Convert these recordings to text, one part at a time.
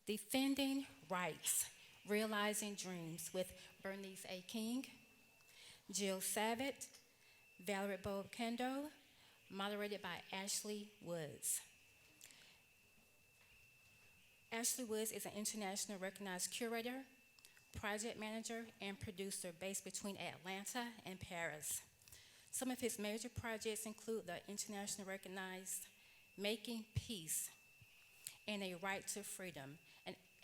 Defending Rights, Realizing Dreams with Bernice A. King, Jill Savit, Valérie Baud-Candau, moderated by Ashley Woods. Ashley Woods is an internationally recognized curator, project manager, and producer based between Atlanta and Paris. Some of his major projects include the internationally recognized Making Peace and A Right to Freedom,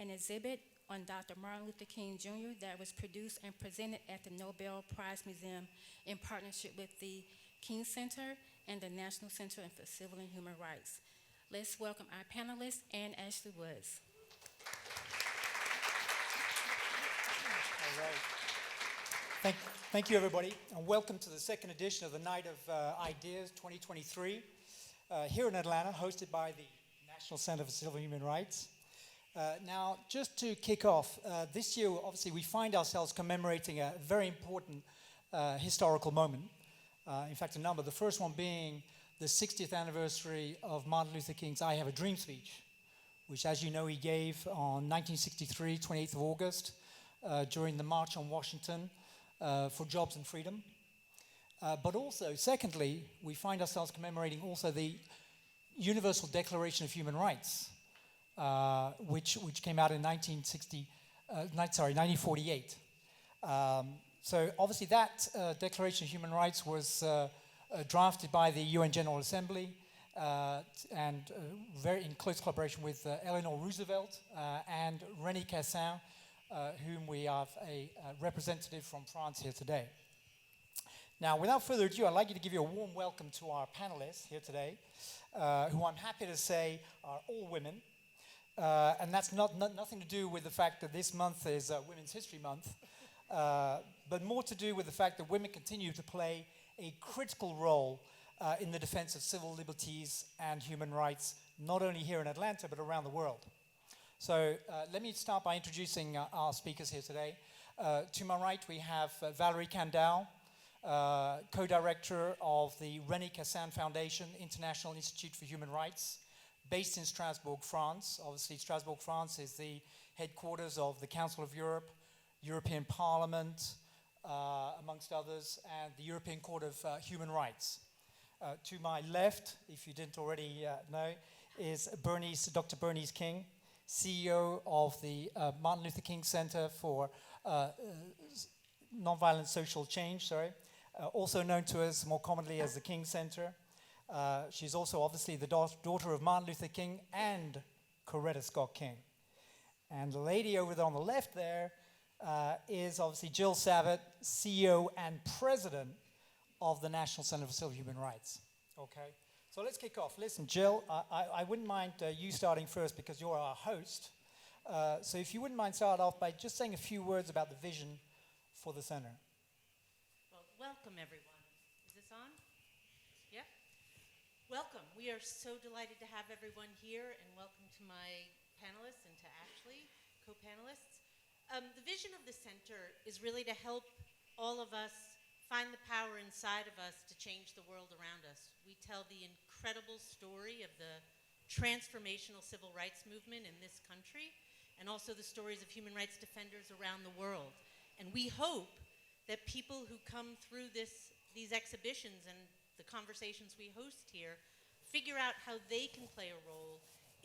an exhibit on Dr. Martin Luther King Jr. that was produced and presented at the Nobel Prize Museum in partnership with the King Center and the National Center for Civil and Human Rights. Let's welcome our panelists and Ashley Woods. All right. Thank you, everybody, and welcome to the second edition of the Night of Ideas 2023 here in Atlanta, hosted by the National Center for Civil and Human Rights. Now, just to kick off, this year, obviously, we find ourselves commemorating a very important historical moment. In fact, a number. The first one being the 60th anniversary of Martin Luther King's I Have a Dream speech, which, as you know, he gave on 1963, 28th of August, during the March on Washington for Jobs and Freedom. But also, secondly, we find ourselves commemorating also the Universal Declaration of Human Rights, which came out in 1948. So obviously that Declaration of Human Rights was drafted by the UN General Assembly and very in close collaboration with Eleanor Roosevelt and René Cassin, whom we have a representative from France here today. Now, without further ado, I'd like you to give you a warm welcome to our panelists here today, who I'm happy to say are all women. And that's nothing to do with the fact that this month is Women's History Month, but more to do with the fact that women continue to play a critical role in the defense of civil liberties and human rights, not only here in Atlanta, but around the world. So let me start by introducing our speakers here today. To my right, we have Valérie Baud-Candau, co-director of the René Cassin Foundation, International Institute for Human Rights, based in Strasbourg, France. Obviously, Strasbourg, France is the headquarters of the Council of Europe, European Parliament, amongst others, and the European Court of Human Rights. To my left, if you didn't already know, is Dr. Bernice King, CEO of the Martin Luther King Center for Nonviolent Social Change, also known to us more commonly as the King Center. She's also obviously the daughter of Martin Luther King and Coretta Scott King. And the lady over there on the left there is obviously Jill Savit, CEO and President of the National Center for Civil and Human Rights. Okay, so let's kick off. Listen, Jill, I wouldn't mind you starting first because you're our host. So if you wouldn't mind start off by just saying a few words about the vision for the center. Well, welcome everyone. Is this on? Yeah? Welcome. We are so delighted to have everyone here, and welcome to my panelists and to Ashley, co-panelists. The vision of the center is really to help all of us find the power inside of us to change the world around us. We tell the incredible story of the transformational civil rights movement in this country, and also the stories of human rights defenders around the world. And we hope that people who come through these exhibitions and the conversations we host here figure out how they can play a role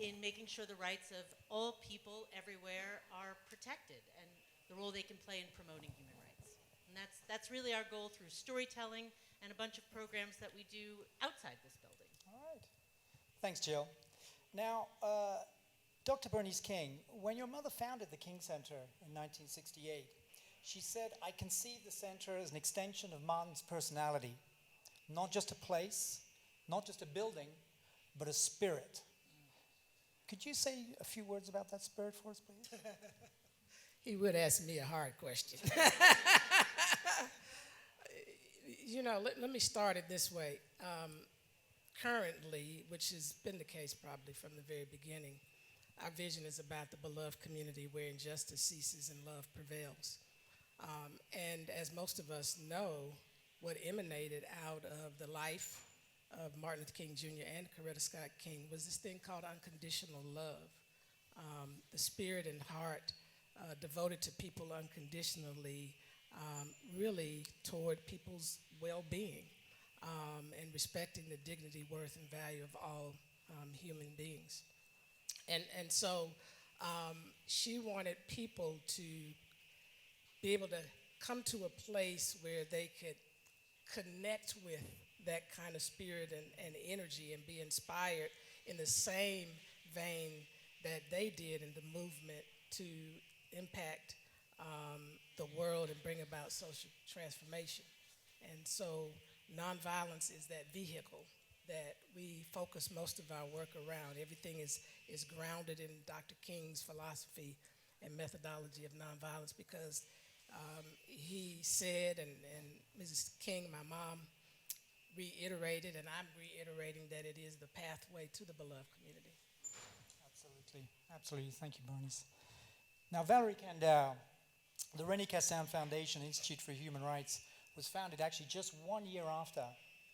in making sure the rights of all people everywhere are protected, and the role they can play in promoting human rights. And that's really our goal through storytelling and a bunch of programs that we do outside this building. All right. Thanks, Jill. Now, Dr. Bernice King, when your mother founded the King Center in 1968, she said, "I conceive the center as an extension of Martin's personality, not just a place, not just a building, but a spirit." Could you say a few words about that spirit for us, please? He would ask me a hard question. Let me start it this way. Currently, which has been the case probably from the very beginning, our vision is about the beloved community where injustice ceases and love prevails. And as most of us know, what emanated out of the life of Martin Luther King Jr. and Coretta Scott King was this thing called unconditional love. the spirit and heart devoted to people unconditionally, really toward people's well-being, and respecting the dignity, worth, and value of all human beings. And so she wanted people to be able to come to a place where they could connect with that kind of spirit and energy and be inspired in the same vein that they did in the movement to impact the world and bring about social transformation. And so nonviolence is that vehicle that we focus most of our work around. Everything is grounded in Dr. King's philosophy and methodology of nonviolence because he said, and Mrs. King, my mom, reiterated, and I'm reiterating that it is the pathway to the beloved community. Absolutely, absolutely. Thank you, Bernice. Now, Valérie Baud-Candau, the René Cassin Foundation Institute for Human Rights was founded actually just 1 year after,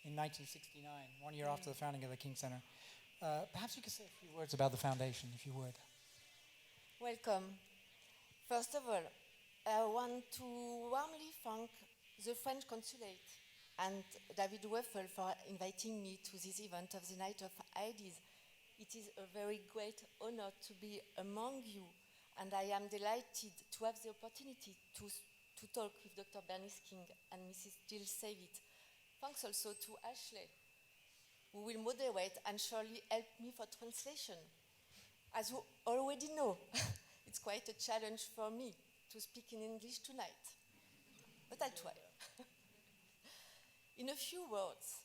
in 1969, 1 year after the founding of the King Center. Perhaps you could say a few words about the foundation, if you would. Welcome. First of all, I want to warmly thank the French Consulate and David Weffel for inviting me to this event of the Night of Ideas. It is a very great honor to be among you, and I am delighted to have the opportunity to talk with Dr. Bernice King and Mrs. Jill Savit. Thanks also to Ashley, who will moderate and surely help me for translation. As you already know, it's quite a challenge for me to speak in English tonight, but I'll try. In a few words,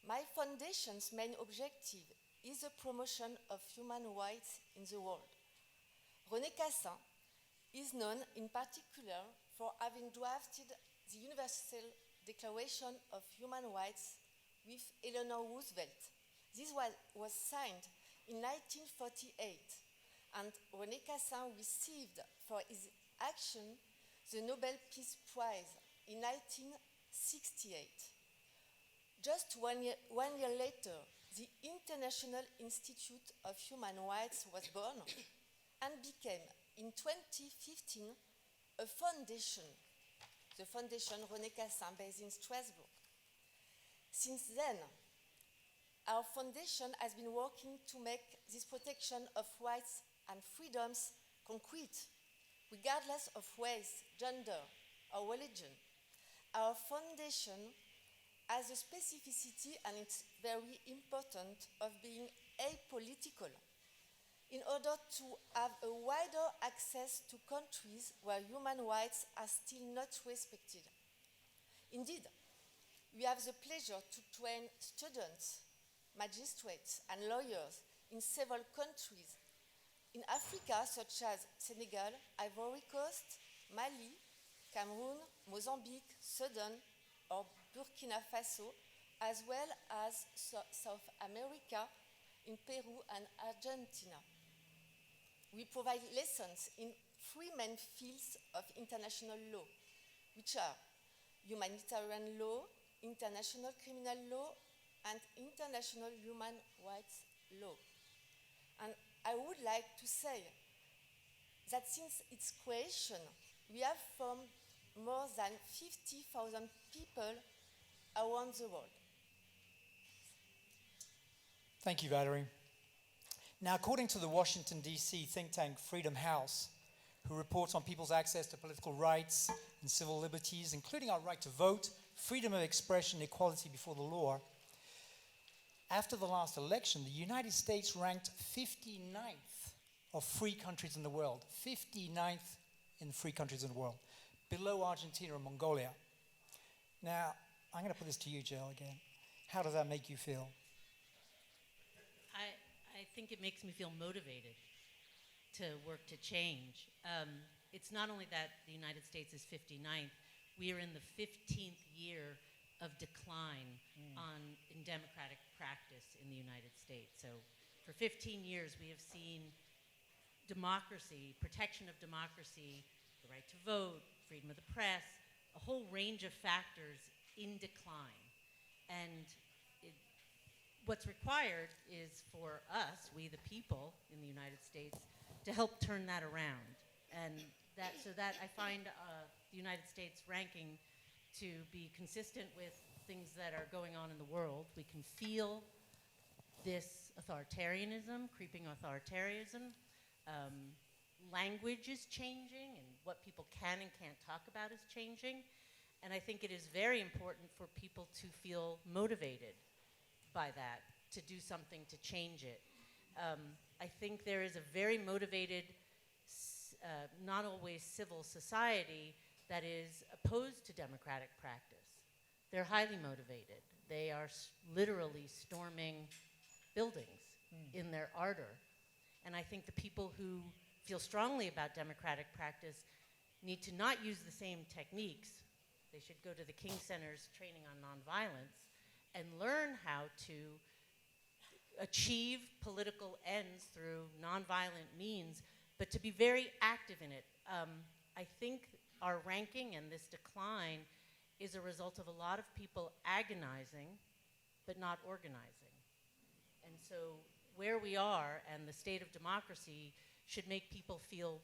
my foundation's main objective is the promotion of human rights in the world. René Cassin is known in particular for having drafted the Universal Declaration of Human Rights with Eleanor Roosevelt. This was signed in 1948, and René Cassin received for his action the Nobel Peace Prize in 1968. Just one year later, the International Institute of Human Rights was born and became, in 2015, a foundation, the Foundation René Cassin, based in Strasbourg. Since then, our foundation has been working to make this protection of rights and freedoms concrete, regardless of race, gender, or religion. Our foundation has a specificity, and it's very important, of being apolitical in order to have a wider access to countries where human rights are still not respected. Indeed, we have the pleasure to train students, magistrates, and lawyers in several countries in Africa, such as Senegal, Ivory Coast, Mali, Cameroon, Mozambique, Sudan, or Burkina Faso, as well as South America, in Peru and Argentina. We provide lessons in three main fields of international law, which are humanitarian law, international criminal law, and international human rights law. And I would like to say that since its creation, we have formed more than 50,000 people around the world. Thank you, Valérie. Now, according to the Washington, D.C. think tank Freedom House, who reports on people's access to political rights and civil liberties, including our right to vote, freedom of expression, equality before the law, after the last election, the United States ranked 59th of free countries in the world, 59th in free countries in the world, below Argentina and Mongolia. Now, I'm going to put this to you, Jill, again. How does that make you feel? I think it makes me feel motivated to work to change. It's not only that the United States is 59th, we are in the 15th year of decline in democratic practice in the United States. So for 15 years, we have seen democracy, protection of democracy, the right to vote, freedom of the press, a whole range of factors in decline. And what's required is for us, we the people in the United States, to help turn that around. And that I find the United States ranking to be consistent with things that are going on in the world. We can feel this authoritarianism, creeping authoritarianism. Language is changing, and what people can and can't talk about is changing. And I think it is very important for people to feel motivated by that, to do something to change it. I think there is a very motivated, not always civil society that is opposed to democratic practice. They're highly motivated. They are literally storming buildings in their ardor. And I think the people who feel strongly about democratic practice need to not use the same techniques. They should go to the King Center's training on nonviolence and learn how to achieve political ends through nonviolent means, but to be very active in it. I think our ranking and this decline is a result of a lot of people agonizing, but not organizing. And so where we are and the state of democracy should make people feel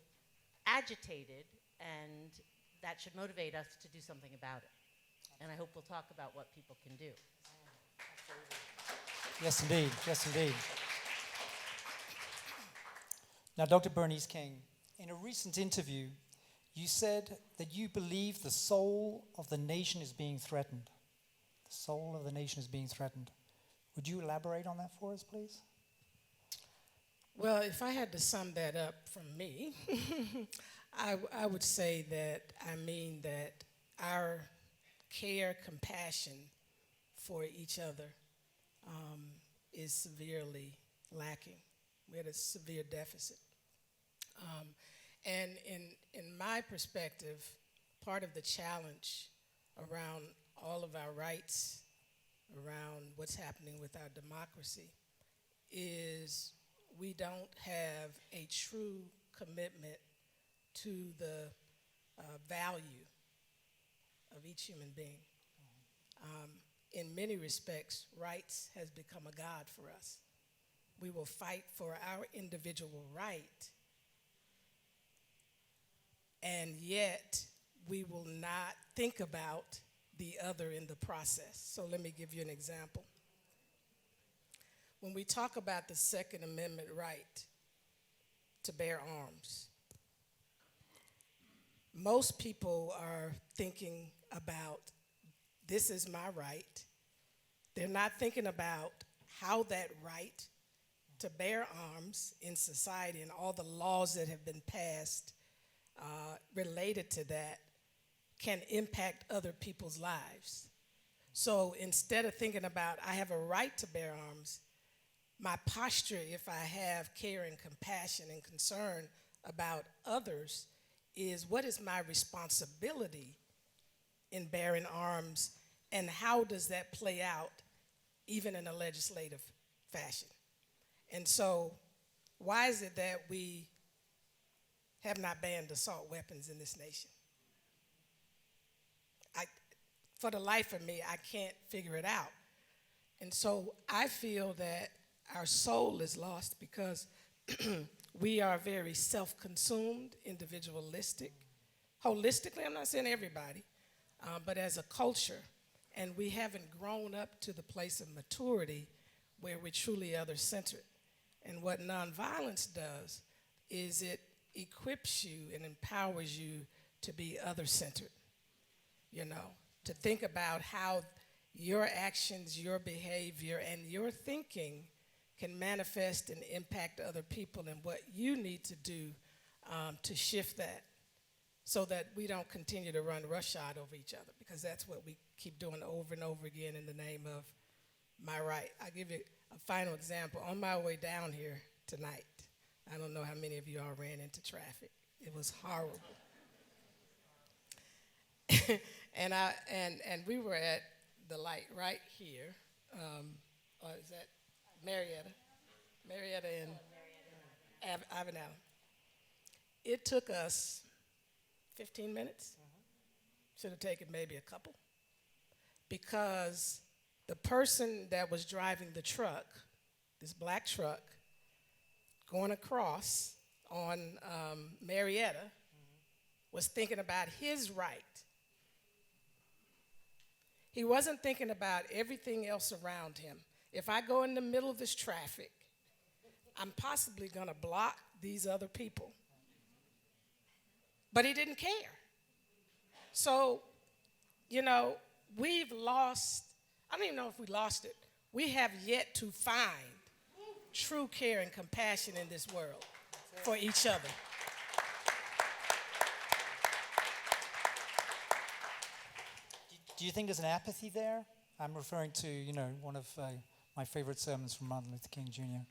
agitated, and that should motivate us to do something about it. And I hope we'll talk about what people can do. Yes, indeed. Yes, indeed. Now, Dr. Bernice King, in a recent interview, you said that you believe the soul of the nation is being threatened. The soul of the nation is being threatened. Would you elaborate on that for us, please? Well, if I had to sum that up from me, I would say that I mean that our care, compassion for each other is severely lacking. We had a severe deficit. And in my perspective, part of the challenge around all of our rights, around what's happening with our democracy, is we don't have a true commitment to the value of each human being. In many respects, rights has become a god for us. We will fight for our individual right, and yet we will not think about the other in the process. So let me give you an example. When we talk about the Second Amendment right to bear arms, most people are thinking about, this is my right. They're not thinking about how that right to bear arms in society and all the laws that have been passed related to that can impact other people's lives. So instead of thinking about, I have a right to bear arms, my posture, if I have care and compassion and concern about others, is what is my responsibility in bearing arms, and how does that play out even in a legislative fashion? And so why is it that we have not banned assault weapons in this nation? For the life of me, I can't figure it out. And so I feel that our soul is lost because we are very self-consumed, individualistic. Holistically, I'm not saying everybody, but as a culture, and we haven't grown up to the place of maturity where we're truly other-centered. And what nonviolence does is it equips you and empowers you to be other-centered, to think about how your actions, your behavior, and your thinking can manifest and impact other people, and what you need to do to shift that so that we don't continue to run roughshod over each other, because that's what we keep doing over and over again in the name of my right. I'll give you a final example. On my way down here tonight, I don't know how many of you all ran into traffic. It was horrible. and we were at the light right here. Is that Marietta and Ivan Allen. It took us 15 minutes. Should have taken maybe a couple. Because the person that was driving the truck, this black truck, going across on Marietta was thinking about his right. He wasn't thinking about everything else around him. If I go in the middle of this traffic, I'm possibly going to block these other people. But he didn't care. So, you know, we've lost, I don't even know if we lost it. We have yet to find true care and compassion in this world for each other. Do you think there's an apathy there? I'm referring to, one of my favorite sermons from Martin Luther King Jr.,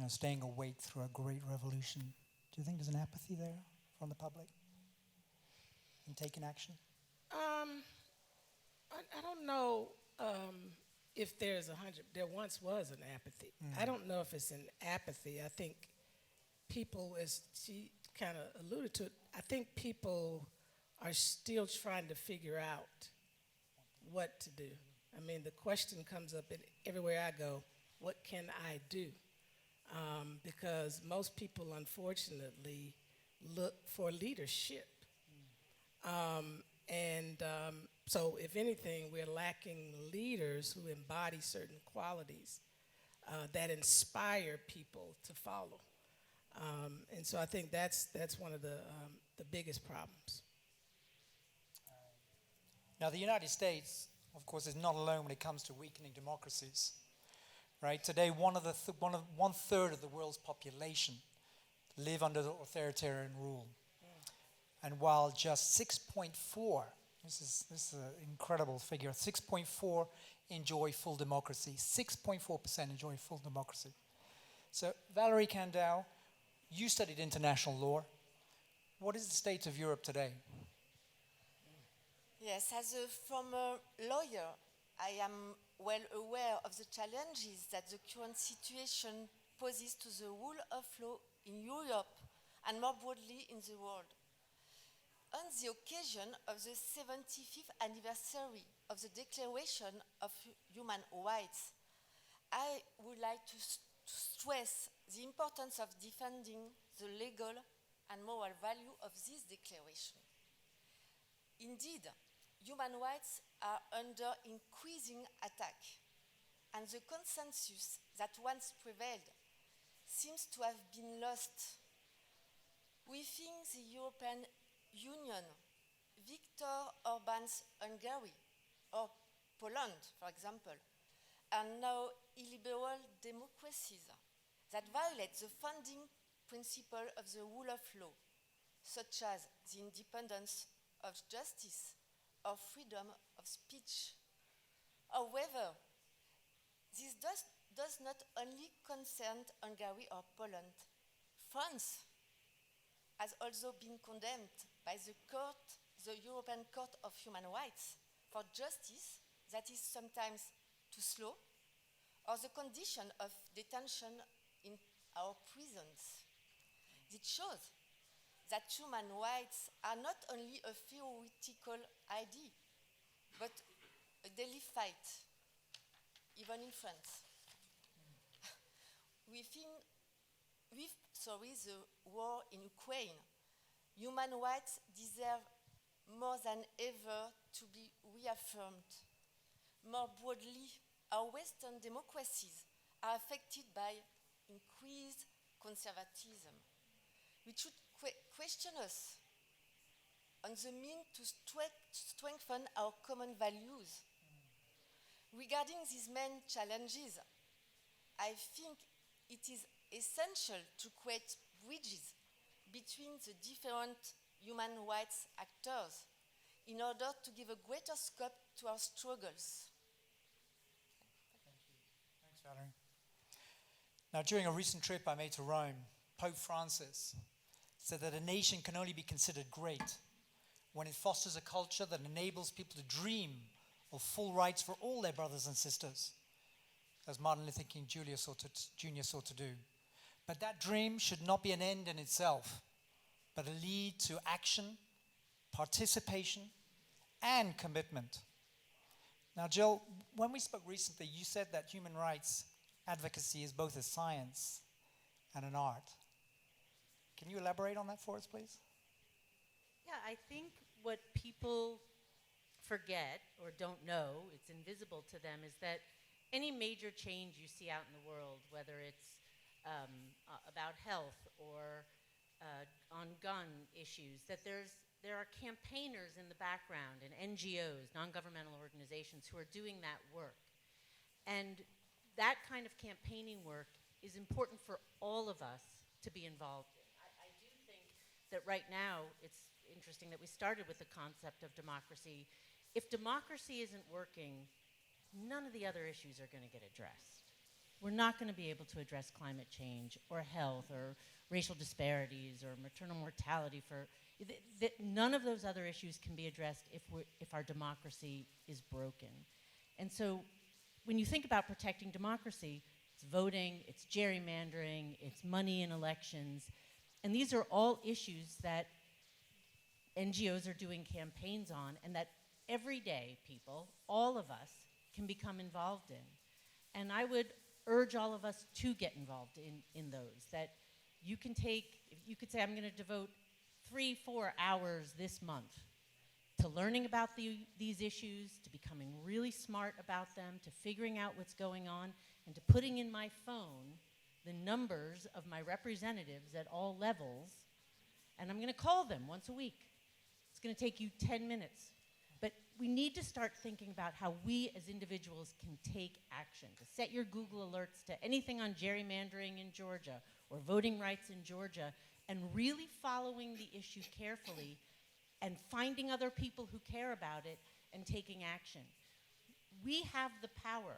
staying awake through a great revolution. Do you think there's an apathy there from the public in taking action? I don't know if there's there once was an apathy. I don't know if it's an apathy. I think people, as she kind of alluded to it, I think people are still trying to figure out what to do. I mean, the question comes up everywhere I go, what can I do? Because most people, unfortunately, look for leadership. So if anything, we're lacking leaders who embody certain qualities that inspire people to follow. And so I think that's one of the biggest problems. Now, the United States, of course, is not alone when it comes to weakening democracies. Right? Today, one third of the world's population live under the authoritarian rule. And while just 6.4, this is an incredible figure, 6.4 enjoy full democracy, 6.4% enjoy full democracy. So, Valérie Baud-Candau, you studied international law. What is the state of Europe today? Yes, as a former lawyer, I am well aware of the challenges that the current situation poses to the rule of law in Europe and more broadly in the world. On the occasion of the 75th anniversary of the Declaration of Human Rights, I would like to stress the importance of defending the legal and moral value of this declaration. Indeed, human rights are under increasing attack, and the consensus that once prevailed seems to have been lost. Within the European Union, Viktor Orban's Hungary, or Poland, for example, are now illiberal democracies that violate the founding principle of the rule of law, such as the independence of justice or freedom of speech. However, this does not only concern Hungary or Poland. France has also been condemned by the European Court of Human Rights for justice that is sometimes too slow, or the condition of detention in our prisons. It shows that human rights are not only a theoretical idea, but a daily fight, even in France. With the war in Ukraine, human rights deserve more than ever to be reaffirmed. More broadly, our Western democracies are affected by increased conservatism, which should question us on the means to strengthen our common values. Regarding these main challenges, I think it is essential to create bridges between the different human rights actors in order to give a greater scope to our struggles. Thanks, Valérie. Now, during a recent trip I made to Rome, Pope Francis said that a nation can only be considered great when it fosters a culture that enables people to dream of full rights for all their brothers and sisters, as Martin Luther King Jr. sought to do. But that dream should not be an end in itself, but a lead to action, participation, and commitment. Now, Jill, when we spoke recently, you said that human rights advocacy is both a science and an art. Can you elaborate on that for us, please? Yeah, I think what people forget or don't know, it's invisible to them, is that any major change you see out in the world, whether it's about health or on gun issues, that there are campaigners in the background and NGOs, non-governmental organizations, who are doing that work. And that kind of campaigning work is important for all of us to be involved in. I do think that right now, it's interesting that we started with the concept of democracy. If democracy isn't working, none of the other issues are going to get addressed. We're not going to be able to address climate change or health or racial disparities or maternal mortality. None of those other issues can be addressed if our democracy is broken. And so when you think about protecting democracy, it's voting, it's gerrymandering, it's money in elections, and these are all issues that NGOs are doing campaigns on and that everyday people, all of us, can become involved in. And I would urge all of us to get involved in those, that you can you could say, I'm going to devote 3-4 hours this month to learning about these issues, to becoming really smart about them, to figuring out what's going on, and to putting in my phone the numbers of my representatives at all levels, and I'm going to call them once a week. It's going to take you 10 minutes. But we need to start thinking about how we as individuals can take action, to set your Google alerts to anything on gerrymandering in Georgia or voting rights in Georgia, and really following the issue carefully and finding other people who care about it and taking action. We have the power.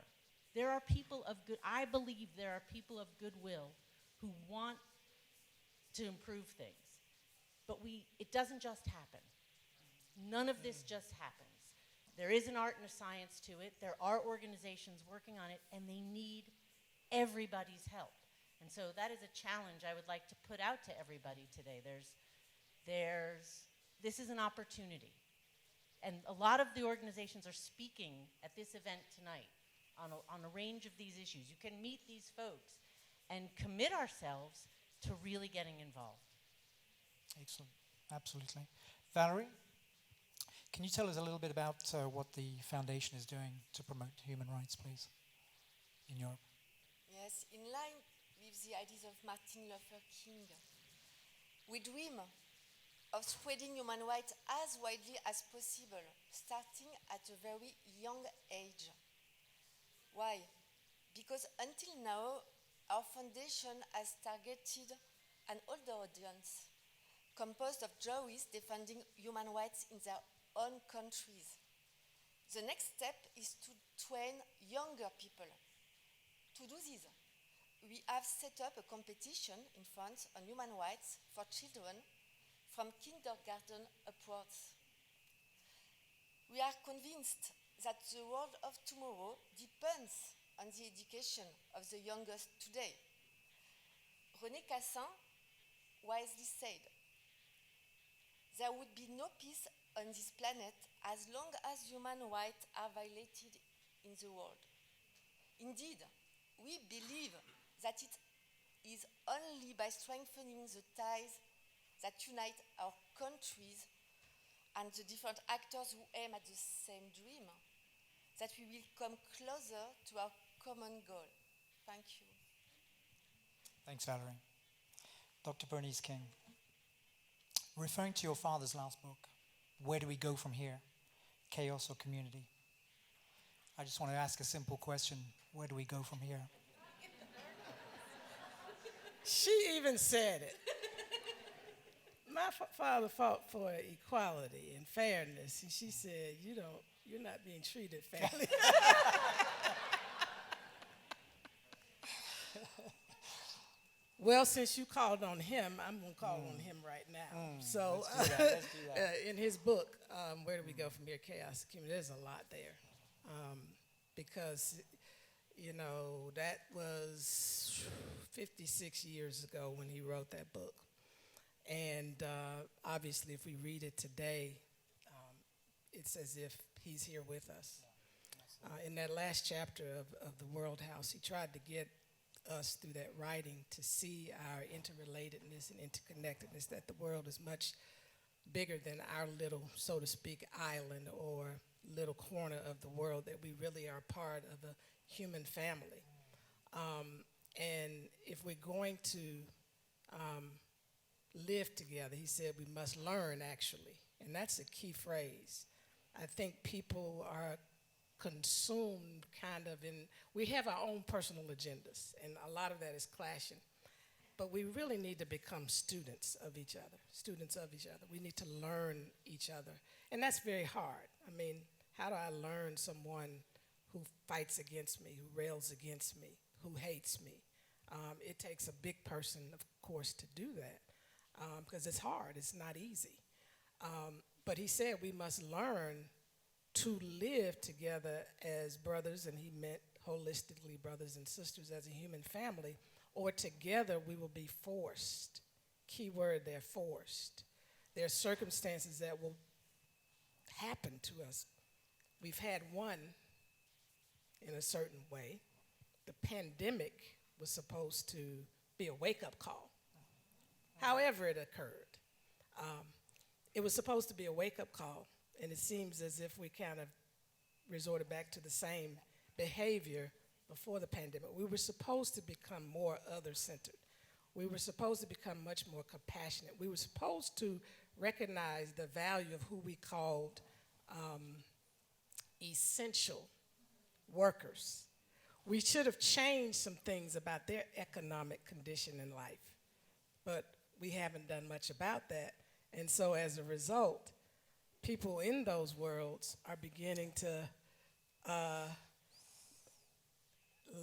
There are people of I believe there are people of goodwill who want to improve things. But it doesn't just happen. None of this just happens. There is an art and a science to it. There are organizations working on it, and they need everybody's help. And so that is a challenge I would like to put out to everybody today. This is an opportunity. And a lot of the organizations are speaking at this event tonight on a range of these issues. You can meet these folks and commit ourselves to really getting involved. Excellent. Absolutely. Valerie, can you tell us a little bit about what the foundation is doing to promote human rights, please, in Europe? Yes, in line with the ideas of Martin Luther King, we dream of spreading human rights as widely as possible, starting at a very young age. Why? Because until now, our foundation has targeted an older audience, composed of Jews defending human rights in their own countries. The next step is to train younger people. To do this, we have set up a competition in France on human rights for children from kindergarten upwards. We are convinced that the world of tomorrow depends on the education of the youngest today. René Cassin wisely said, "There would be no peace on this planet as long as human rights are violated in the world." Indeed, we believe that it is only by strengthening the ties that unite our countries and the different actors who aim at the same dream that we will come closer to our common goal. Thank you. Thanks, Valerie. Dr. Bernice King, referring to your father's last book, Where Do We Go From Here? Chaos or Community? I just want to ask a simple question. Where do we go from here? She even said it. My father fought for equality and fairness, and she said, you're not being treated fairly. Well, since you called on him, I'm going to call on him right now. So, let's do that. in his book, Where Do We Go From Here, Chaos and Community, there's a lot there. Because, that was 56 years ago when he wrote that book. And obviously, if we read it today, it's as if he's here with us. In that last chapter of the World House, he tried to get us through that writing to see our interrelatedness and interconnectedness, that the world is much bigger than our little, so to speak, island or little corner of the world, that we really are part of a human family. And if we're going to live together, he said we must learn, actually. And that's a key phrase. I think people are consumed kind of in, we have our own personal agendas, and a lot of that is clashing. But we really need to become students of each other, students of each other. We need to learn each other. And that's very hard. I mean, how do I learn someone who fights against me, who rails against me, who hates me? It takes a big person, of course, to do that, because it's hard, it's not easy. But he said we must learn to live together as brothers, and he meant holistically brothers and sisters as a human family, or together we will be forced. Key word there, forced. There are circumstances that will happen to us. We've had one in a certain way. The pandemic was supposed to be a wake-up call. However it occurred, it was supposed to be a wake-up call, and it seems as if we kind of resorted back to the same behavior before the pandemic. We were supposed to become more other-centered. We were supposed to become much more compassionate. We were supposed to recognize the value of who we called essential workers. We should have changed some things about their economic condition in life, but we haven't done much about that. And so as a result, people in those worlds are beginning to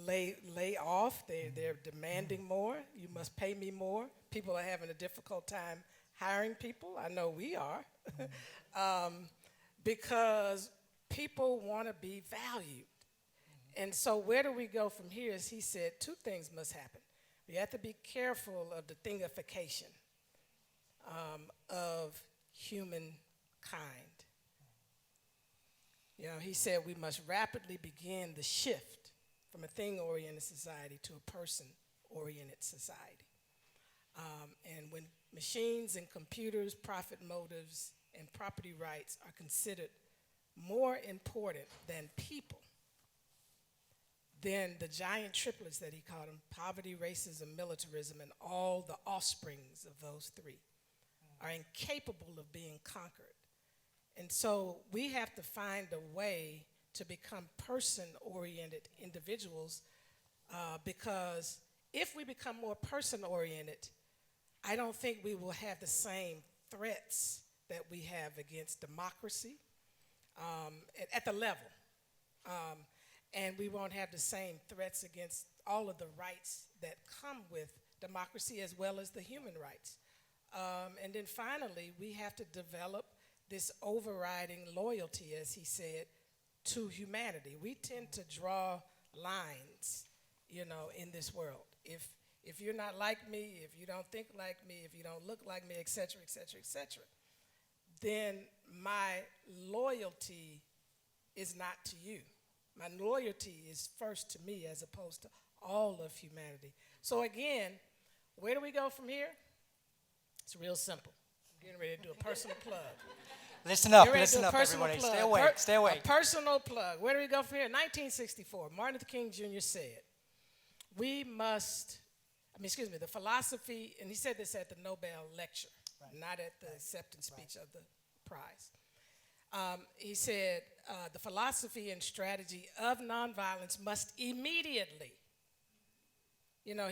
lay off. They're demanding more. You must pay me more. People are having a difficult time hiring people. I know we are. Because people want to be valued. And so where do we go from here? As he said, two things must happen. We have to be careful of the thingification of humankind. You know, he said we must rapidly begin the shift from a thing-oriented society to a person-oriented society. And when machines and computers, profit motives, and property rights are considered more important than people, then the giant triplets that he called them, poverty, racism, militarism, and all the offsprings of those three, are incapable of being conquered. And so we have to find a way to become person-oriented individuals, because if we become more person-oriented, I don't think we will have the same threats that we have against democracy at the level. And we won't have the same threats against all of the rights that come with democracy, as well as the human rights. And then finally, we have to develop this overriding loyalty, as he said, to humanity. We tend to draw lines, you know, in this world. If you're not like me, if you don't think like me, if you don't look like me, et cetera, et cetera, et cetera, then my loyalty is not to you. My loyalty is first to me, as opposed to all of humanity. So again, where do we go from here? It's real simple. I'm getting ready to do a personal plug. Listen up, Personal everybody. plug. Stay awake, stay awake. A personal plug. Where do we go from here? 1964, Martin Luther King Jr. said, the philosophy, and he said this at the Nobel lecture, not at the acceptance speech of the prize. He said, the philosophy and strategy of nonviolence must immediately, you know,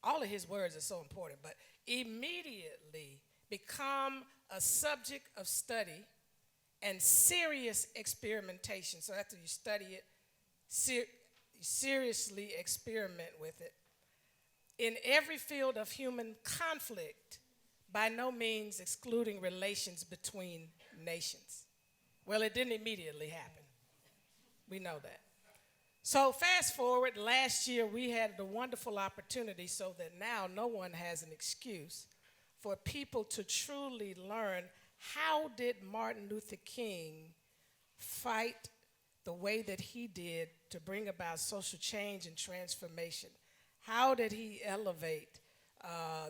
all of his words are so important, but immediately become a subject of study and serious experimentation. So after you study it, seriously experiment with it. In every field of human conflict, by no means excluding relations between nations. Well, it didn't immediately happen. We know that. So fast forward, last year we had the wonderful opportunity, so that now no one has an excuse, for people to truly learn, how did Martin Luther King fight the way that he did to bring about social change and transformation? how did he elevate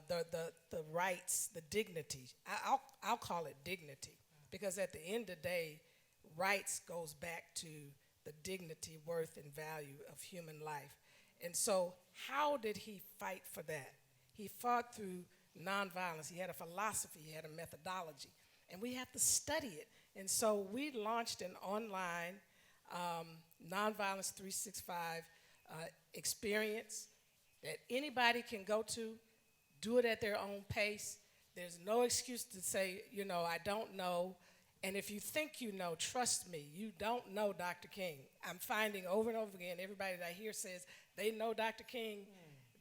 the rights, the dignity? I'll call it dignity, because at the end of the day, rights goes back to the dignity, worth, and value of human life. And so how did he fight for that? He fought through nonviolence. He had a philosophy, he had a methodology, and we have to study it. And so we launched an online Nonviolence 365 experience that anybody can go to, do it at their own pace. There's no excuse to say, you know, I don't know. And if you think you know, trust me, you don't know Dr. King. I'm finding over and over again, everybody that I hear says they know Dr. King.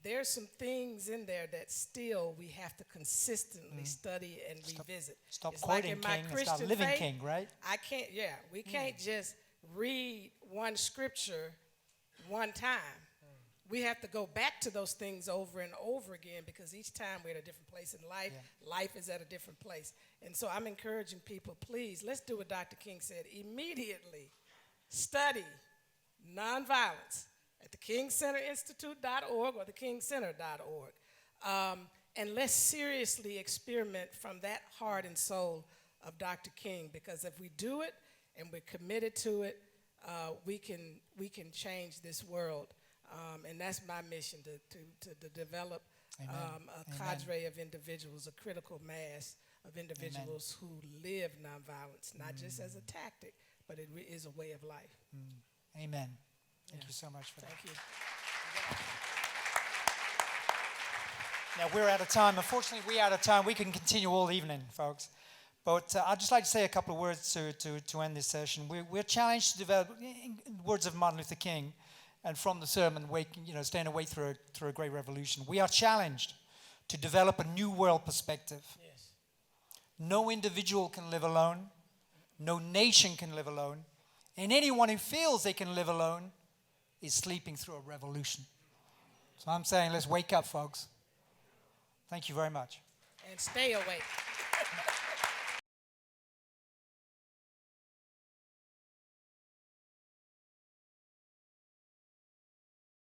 There's some things in there that still we have to consistently study and revisit. Stop It's like quoting in my King and Christian start living faith, King, right? We can't just read one scripture one time. We have to go back to those things over and over again, because each time we're at a different place in life. Yeah. Life is at a different place. And so I'm encouraging people, please, let's do what Dr. King said. Immediately study nonviolence at the KingCenterInstitute.org or the KingCenter.org. And let's seriously experiment from that heart and soul of Dr. King, because if we do it and we're committed to it, we can change this world. And that's my mission, to develop a cadre of individuals, a critical mass of individuals who live nonviolence, not just as a tactic, but it is a way of life. Amen. Thank you so much for that. Thank you. Now, we're out of time. Unfortunately, we're out of time. We can continue all evening, folks. But I'd just like to say a couple of words to end this session. We're challenged to develop, in words of Martin Luther King, and from the sermon, staying awake through a great revolution. We are challenged to develop a new world perspective. Yes. No individual can live alone. No nation can live alone. And anyone who feels they can live alone is sleeping through a revolution. So I'm saying, let's wake up, folks. Thank you very much. And stay awake.